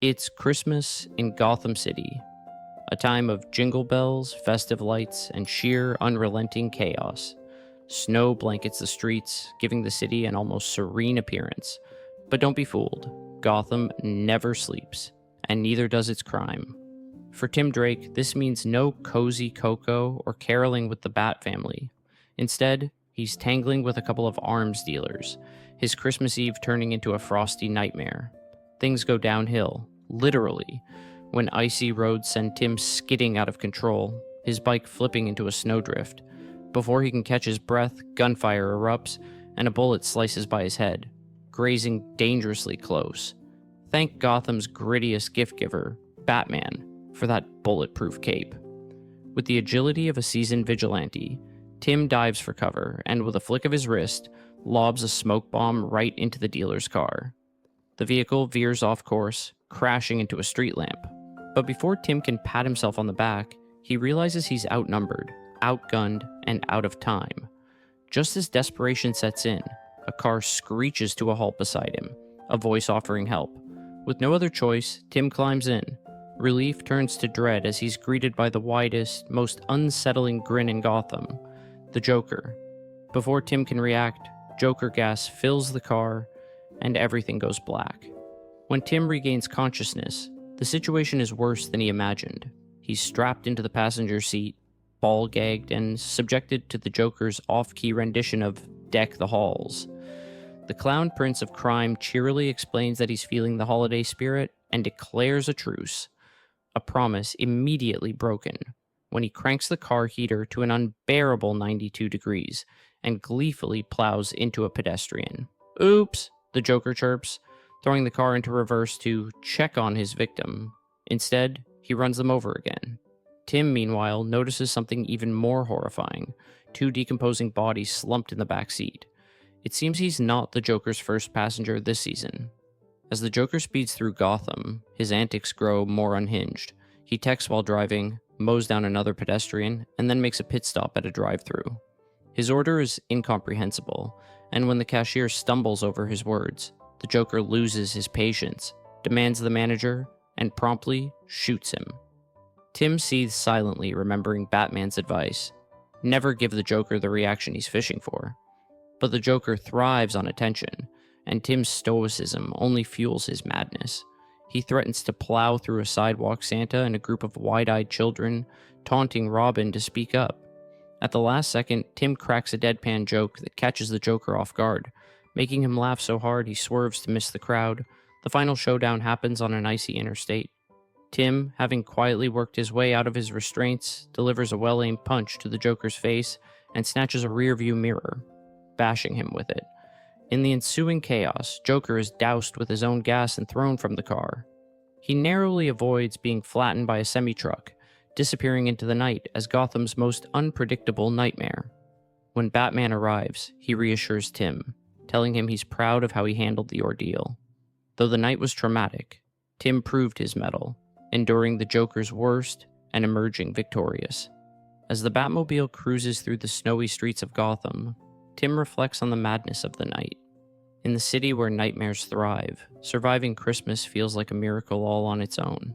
It's Christmas in Gotham City, a time of jingle bells, festive lights, and sheer, unrelenting chaos. Snow blankets the streets, giving the city an almost serene appearance. But don't be fooled, Gotham never sleeps, and neither does its crime. For Tim Drake, this means no cozy cocoa or caroling with the Bat family. Instead, he's tangling with a couple of arms dealers, his Christmas Eve turning into a frosty nightmare. Things go downhill, literally, when icy roads send Tim skidding out of control, his bike flipping into a snowdrift. Before he can catch his breath, gunfire erupts, and a bullet slices by his head, grazing dangerously close. Thank Gotham's grittiest gift giver, Batman, for that bulletproof cape. With the agility of a seasoned vigilante, Tim dives for cover and, with a flick of his wrist, lobs a smoke bomb right into the dealer's car. The vehicle veers off course, crashing into a street lamp. But before Tim can pat himself on the back, he realizes he's outnumbered, outgunned, and out of time. Just as desperation sets in, a car screeches to a halt beside him, a voice offering help. With no other choice, Tim climbs in. Relief turns to dread as he's greeted by the widest, most unsettling grin in Gotham, the Joker. Before Tim can react, Joker gas fills the car, and everything goes black. When Tim regains consciousness, the situation is worse than he imagined. He's strapped into the passenger seat, ball-gagged, and subjected to the Joker's off-key rendition of Deck the Halls. The Clown Prince of Crime cheerily explains that he's feeling the holiday spirit and declares a truce. A promise immediately broken when he cranks the car heater to an unbearable 92 degrees and gleefully plows into a pedestrian. "Oops," the Joker chirps, throwing the car into reverse to check on his victim. Instead, he runs them over again. Tim, meanwhile, notices something even more horrifying: two decomposing bodies slumped in the back seat. It seems he's not the Joker's first passenger this season. As the Joker speeds through Gotham, his antics grow more unhinged. He texts while driving, mows down another pedestrian, and then makes a pit stop at a drive-thru. His order is incomprehensible, and when the cashier stumbles over his words, the Joker loses his patience, demands the manager, and promptly shoots him. Tim seethes silently, remembering Batman's advice: never give the Joker the reaction he's fishing for. But the Joker thrives on attention, and Tim's stoicism only fuels his madness. He threatens to plow through a sidewalk Santa and a group of wide-eyed children, taunting Robin to speak up. At the last second, Tim cracks a deadpan joke that catches the Joker off guard, making him laugh so hard he swerves to miss the crowd. The final showdown happens on an icy interstate. Tim, having quietly worked his way out of his restraints, delivers a well-aimed punch to the Joker's face and snatches a rearview mirror, bashing him with it. In the ensuing chaos, Joker is doused with his own gas and thrown from the car. He narrowly avoids being flattened by a semi-truck, disappearing into the night as Gotham's most unpredictable nightmare. When Batman arrives, he reassures Tim, telling him he's proud of how he handled the ordeal. Though the night was traumatic, Tim proved his mettle, enduring the Joker's worst and emerging victorious. As the Batmobile cruises through the snowy streets of Gotham, Tim reflects on the madness of the night. In the city where nightmares thrive, surviving Christmas feels like a miracle all on its own.